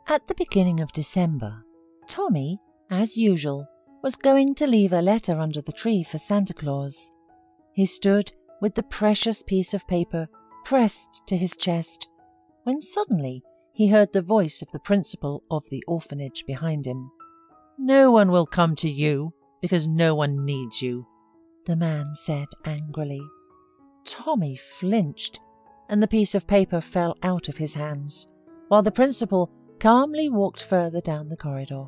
At the beginning of December, Tommy, as usual, was going to leave a letter under the tree for Santa Claus. He stood with the precious piece of paper pressed to his chest, when suddenly he heard the voice of the principal of the orphanage behind him. "No one will come to you, because no one needs you," the man said angrily. Tommy flinched, and the piece of paper fell out of his hands, while the principal calmly walked further down the corridor.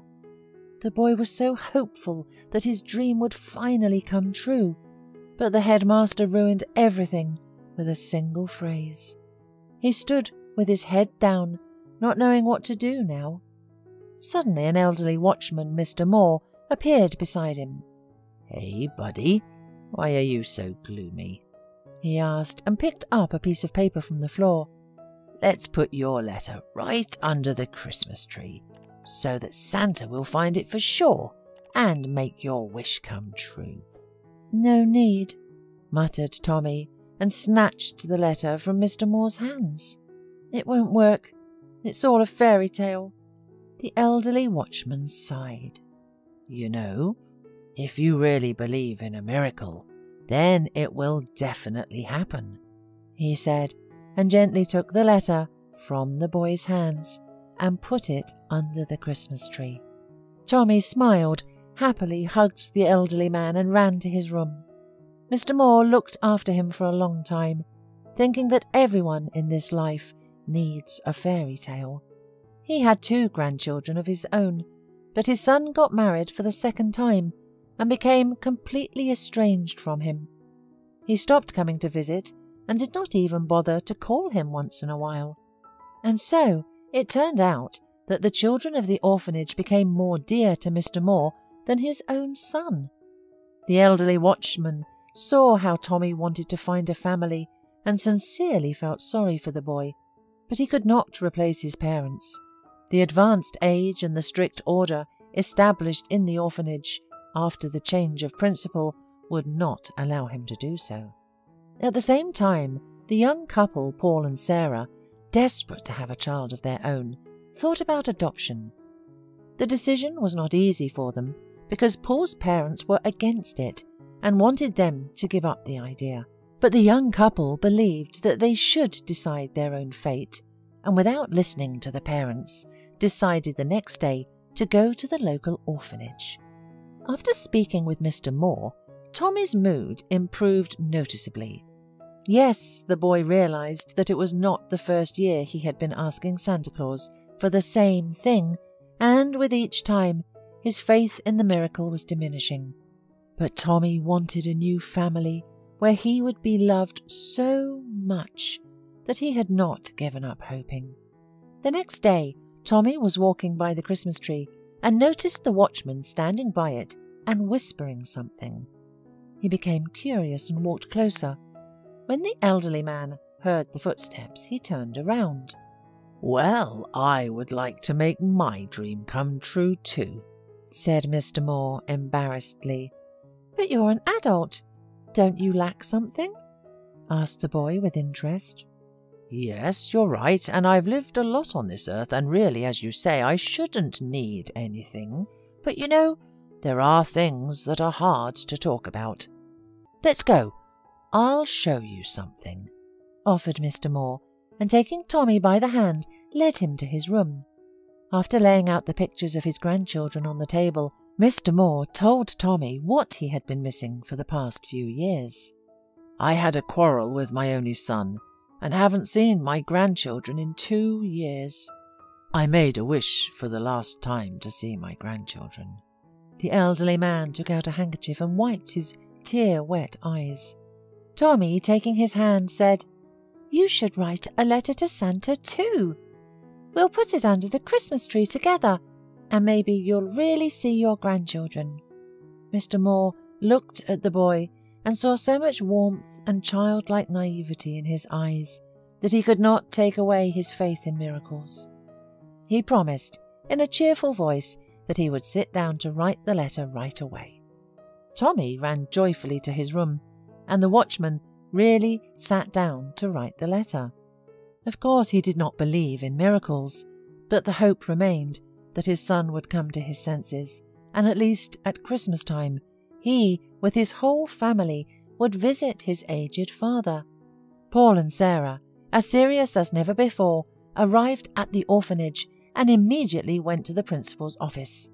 The boy was so hopeful that his dream would finally come true, but the headmaster ruined everything with a single phrase. He stood with his head down, not knowing what to do now. Suddenly an elderly watchman, Mr. Moore, appeared beside him. "Hey, buddy, why are you so gloomy?" he asked, and picked up a piece of paper from the floor. "Let's put your letter right under the Christmas tree, so that Santa will find it for sure and make your wish come true." "No need," muttered Tommy, and snatched the letter from Mr. Moore's hands. "It won't work. It's all a fairy tale." The elderly watchman sighed. "You know, if you really believe in a miracle, then it will definitely happen," he said, and gently took the letter from the boy's hands and put it under the Christmas tree. Tommy smiled, happily hugged the elderly man and ran to his room. Mr. Moore looked after him for a long time, thinking that everyone in this life needs a fairy tale. He had 2 grandchildren of his own, but his son got married for the 2nd time and became completely estranged from him. He stopped coming to visit and did not even bother to call him once in a while. And so it turned out that the children of the orphanage became more dear to Mr. Moore than his own son. The elderly watchman saw how Tommy wanted to find a family and sincerely felt sorry for the boy, but he could not replace his parents. The advanced age and the strict order established in the orphanage after the change of principal would not allow him to do so. At the same time, the young couple, Paul and Sarah, desperate to have a child of their own, thought about adoption. The decision was not easy for them because Paul's parents were against it and wanted them to give up the idea. But the young couple believed that they should decide their own fate, and without listening to the parents, decided the next day to go to the local orphanage. After speaking with Mr. Moore, Tommy's mood improved noticeably. Yes, the boy realized that it was not the first year he had been asking Santa Claus for the same thing, and with each time, his faith in the miracle was diminishing. But Tommy wanted a new family where he would be loved so much that he had not given up hoping. The next day, Tommy was walking by the Christmas tree and noticed the watchman standing by it and whispering something. He became curious and walked closer. When the elderly man heard the footsteps, he turned around. "Well, I would like to make my dream come true too," said Mr. Moore embarrassedly. "But you're an adult. Don't you lack something?" asked the boy with interest. "Yes, you're right, and I've lived a lot on this earth, and really, as you say, I shouldn't need anything. But you know, there are things that are hard to talk about. Let's go. I'll show you something," offered Mr. Moore, and taking Tommy by the hand, led him to his room. After laying out the pictures of his grandchildren on the table, Mr. Moore told Tommy what he had been missing for the past few years. "I had a quarrel with my only son, and haven't seen my grandchildren in 2 years. I made a wish for the last time to see my grandchildren." The elderly man took out a handkerchief and wiped his tear-wet eyes. Tommy, taking his hand, said, "You should write a letter to Santa too. We'll put it under the Christmas tree together, and maybe you'll really see your grandchildren." Mr. Moore looked at the boy and saw so much warmth and childlike naivety in his eyes that he could not take away his faith in miracles. He promised, in a cheerful voice, that he would sit down to write the letter right away. Tommy ran joyfully to his room, and the watchman really sat down to write the letter. Of course he did not believe in miracles, but the hope remained that his son would come to his senses, and at least at Christmas time, he, with his whole family, would visit his aged father. Paul and Sarah, as serious as never before, arrived at the orphanage and immediately went to the principal's office.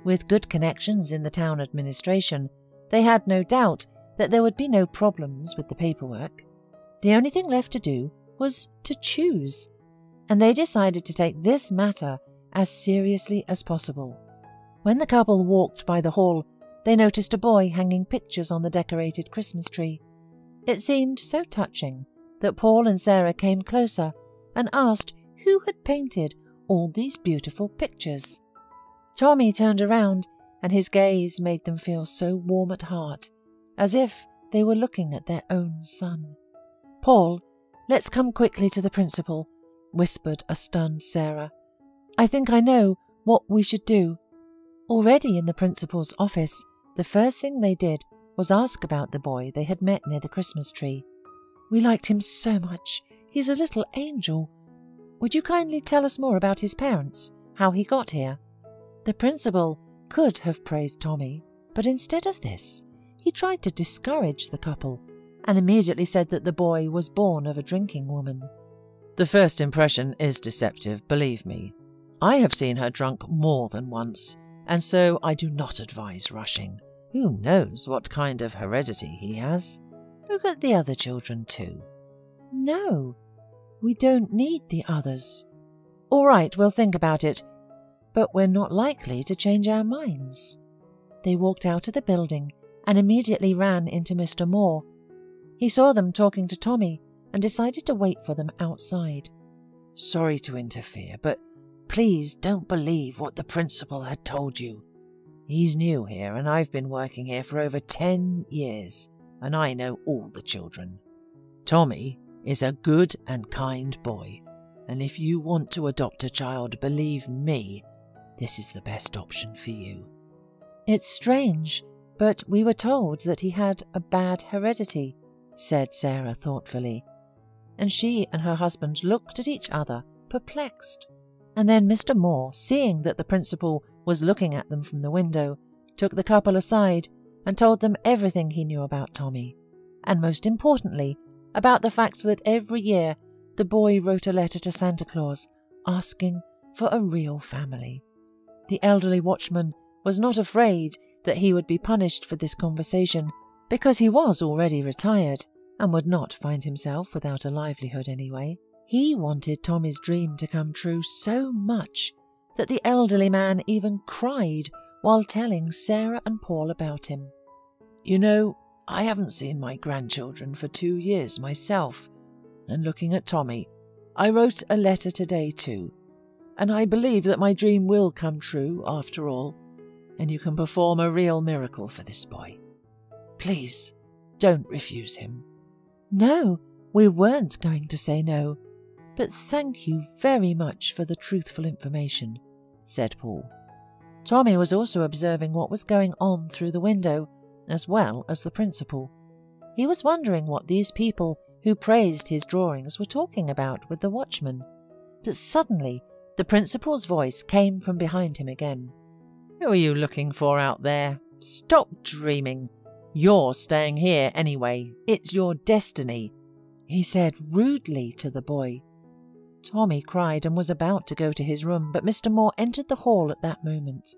With good connections in the town administration, they had no doubt that there would be no problems with the paperwork. The only thing left to do was to choose, and they decided to take this matter as seriously as possible. When the couple walked by the hall, they noticed a boy hanging pictures on the decorated Christmas tree. It seemed so touching that Paul and Sarah came closer and asked who had painted all these beautiful pictures. Tommy turned around, and his gaze made them feel so warm at heart, as if they were looking at their own son. "Paul, let's come quickly to the principal," whispered a stunned Sarah. "I think I know what we should do." Already in the principal's office, the first thing they did was ask about the boy they had met near the Christmas tree. "We liked him so much. He's a little angel. Would you kindly tell us more about his parents, how he got here?" The principal could have praised Tommy, but instead of this, he tried to discourage the couple and immediately said that the boy was born of a drinking woman. "The first impression is deceptive, believe me. I have seen her drunk more than once, and so I do not advise rushing. Who knows what kind of heredity he has? Look at the other children too." "No, we don't need the others." "All right, we'll think about it, but we're not likely to change our minds." They walked out of the building and immediately ran into Mr. Moore. He saw them talking to Tommy and decided to wait for them outside. "Sorry to interfere, but please don't believe what the principal had told you. He's new here, and I've been working here for over 10 years, and I know all the children. Tommy is a good and kind boy, and if you want to adopt a child, believe me, this is the best option for you." "It's strange, but we were told that he had a bad heredity," said Sarah thoughtfully, and she and her husband looked at each other, perplexed. And then Mr. Moore, seeing that the principal was looking at them from the window, took the couple aside and told them everything he knew about Tommy, and most importantly, about the fact that every year the boy wrote a letter to Santa Claus asking for a real family. The elderly watchman was not afraid that he would be punished for this conversation, because he was already retired and would not find himself without a livelihood anyway. He wanted Tommy's dream to come true so much that the elderly man even cried while telling Sarah and Paul about him. "You know, I haven't seen my grandchildren for 2 years myself, and looking at Tommy, I wrote a letter today too, and I believe that my dream will come true after all, and you can perform a real miracle for this boy. Please, don't refuse him." "No, we weren't going to say no, but thank you very much for the truthful information," said Paul. Tommy was also observing what was going on through the window, as well as the principal. He was wondering what these people who praised his drawings were talking about with the watchman. But suddenly, the principal's voice came from behind him again. "Who are you looking for out there? Stop dreaming. You're staying here anyway. It's your destiny," he said rudely to the boy. Tommy cried and was about to go to his room, but Mr. Moore entered the hall at that moment.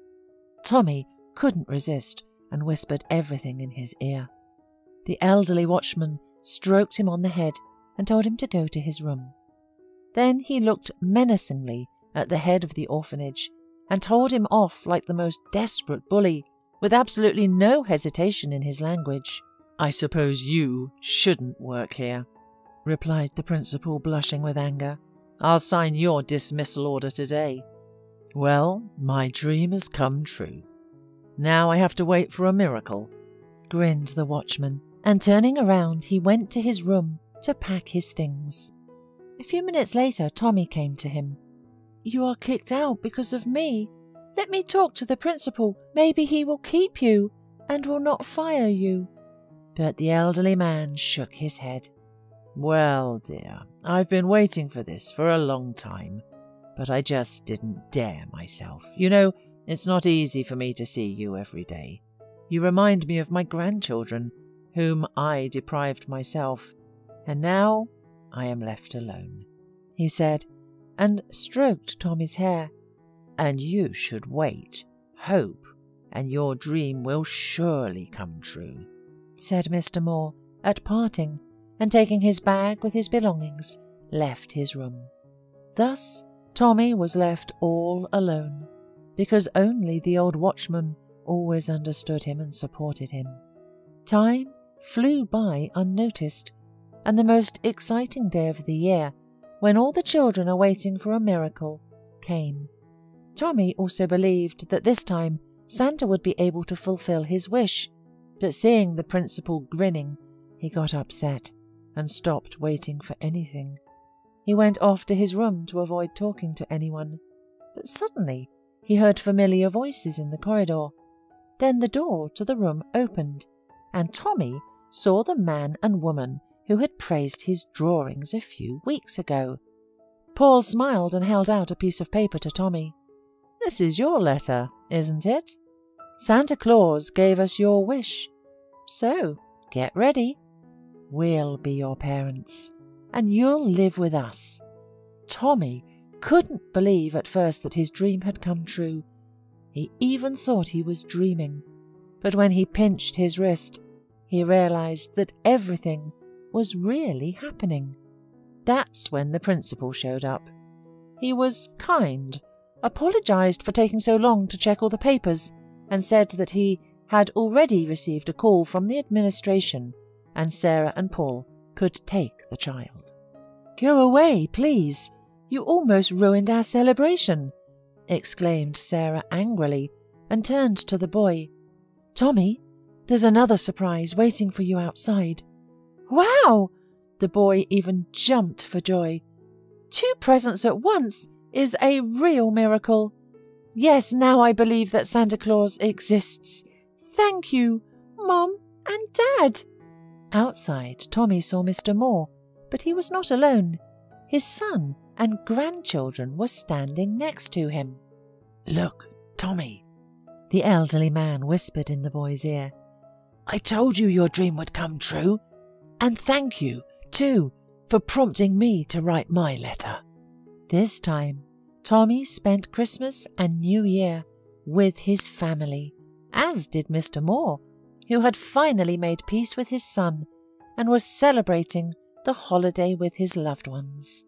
Tommy couldn't resist and whispered everything in his ear. The elderly watchman stroked him on the head and told him to go to his room. Then he looked menacingly at the head of the orphanage and told him off like the most desperate bully, with absolutely no hesitation in his language. "I suppose you shouldn't work here," replied the principal, blushing with anger. "I'll sign your dismissal order today." "Well, my dream has come true. Now I have to wait for a miracle," grinned the watchman, and turning around he went to his room to pack his things. A few minutes later Tommy came to him. "You are kicked out because of me. Let me talk to the principal. Maybe he will keep you and will not fire you." But the elderly man shook his head. "Well, dear, I've been waiting for this for a long time. but I just didn't dare myself. You know, it's not easy for me to see you every day. You remind me of my grandchildren, whom I deprived myself, and now I am left alone," he said, and stroked Tommy's hair. "And you should wait, hope, and your dream will surely come true," said Mr. Moore at parting, and taking his bag with his belongings, left his room. Thus Tommy was left all alone, because only the old watchman always understood him and supported him. Time flew by unnoticed, and the most exciting day of the year, when all the children are waiting for a miracle, came. Tommy also believed that this time Santa would be able to fulfill his wish, but seeing the principal grinning, he got upset and stopped waiting for anything. He went off to his room to avoid talking to anyone, but suddenly he heard familiar voices in the corridor. Then the door to the room opened, and Tommy saw the man and woman who had praised his drawings a few weeks ago. Paul smiled and held out a piece of paper to Tommy. "This is your letter, isn't it? Santa Claus gave us your wish. So, get ready. We'll be your parents, and you'll live with us." Tommy couldn't believe at first that his dream had come true. He even thought he was dreaming, but when he pinched his wrist, he realized that everything was really happening. That's when the principal showed up. He was kind, apologized for taking so long to check all the papers, and said that he had already received a call from the administration and Sarah and Paul could take the child. "Go away, please. You almost ruined our celebration," exclaimed Sarah angrily, and turned to the boy. "Tommy, there's another surprise waiting for you outside." "Wow!" The boy even jumped for joy. "2 presents at once is a real miracle. Yes, now I believe that Santa Claus exists. Thank you, Mom and Dad." Outside, Tommy saw Mr. Moore, but he was not alone. His son and grandchildren were standing next to him. "Look, Tommy," the elderly man whispered in the boy's ear. "I told you your dream would come true. And thank you, too, for prompting me to write my letter." This time, Tommy spent Christmas and New Year with his family, as did Mr. Moore, who had finally made peace with his son and was celebrating the holiday with his loved ones.